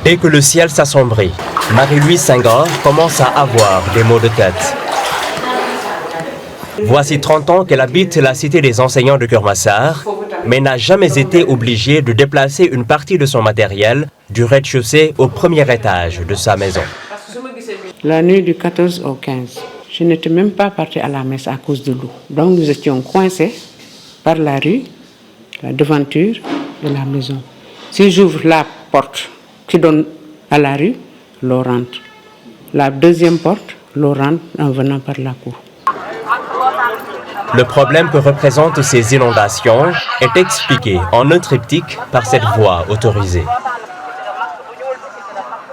Dès que le ciel s'assombrit, Marie-Louise Senghor commence à avoir des maux de tête. Voici 30 ans qu'elle habite la cité des enseignants de Keur Massar, mais n'a jamais été obligée de déplacer une partie de son matériel du rez-de-chaussée au premier étage de sa maison. La nuit du 14 au 15, je n'étais même pas partie à la messe à cause de l'eau. Donc nous étions coincés par la rue, la devanture de la maison. Si j'ouvre la porte qui donne à la rue, l'eau rentre. La deuxième porte, l'eau rentre en venant par la cour. Le problème que représentent ces inondations est expliqué en un triptyque par cette voie autorisée.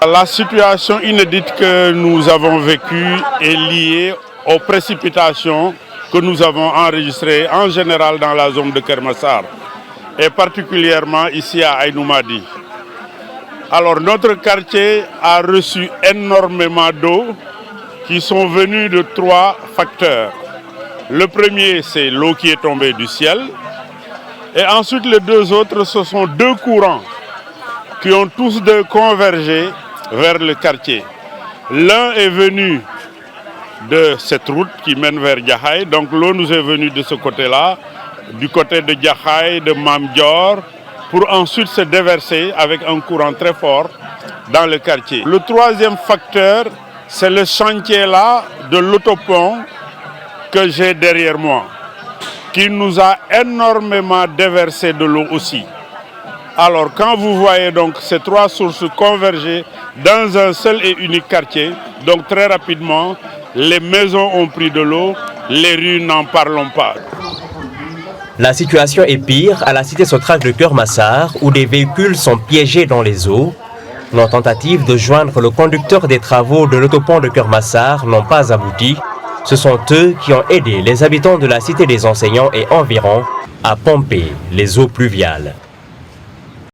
La situation inédite que nous avons vécue est liée aux précipitations que nous avons enregistrées en général dans la zone de Keur Massar et particulièrement ici à Aïnoumady. Alors notre quartier a reçu énormément d'eau qui sont venues de 3 facteurs. Le premier, c'est l'eau qui est tombée du ciel. Et ensuite, les 2 autres, ce sont 2 courants qui ont tous convergé vers le quartier. L'un est venu de cette route qui mène vers Jaxaay. Donc l'eau nous est venue de ce côté-là, du côté de Jaxaay, de Mame Dior, pour ensuite se déverser avec un courant très fort dans le quartier. Le troisième facteur, c'est le chantier-là de l'autopont que j'ai derrière moi, qui nous a énormément déversé de l'eau aussi. Alors quand vous voyez donc ces 3 sources converger dans un seul et unique quartier, donc très rapidement, les maisons ont pris de l'eau, les rues n'en parlons pas. La situation est pire à la cité Sotrac de Keur Massar, où des véhicules sont piégés dans les eaux. Nos tentatives de joindre le conducteur des travaux de l'autopont de Keur Massar n'ont pas abouti. Ce sont eux qui ont aidé les habitants de la cité des enseignants et environ à pomper les eaux pluviales.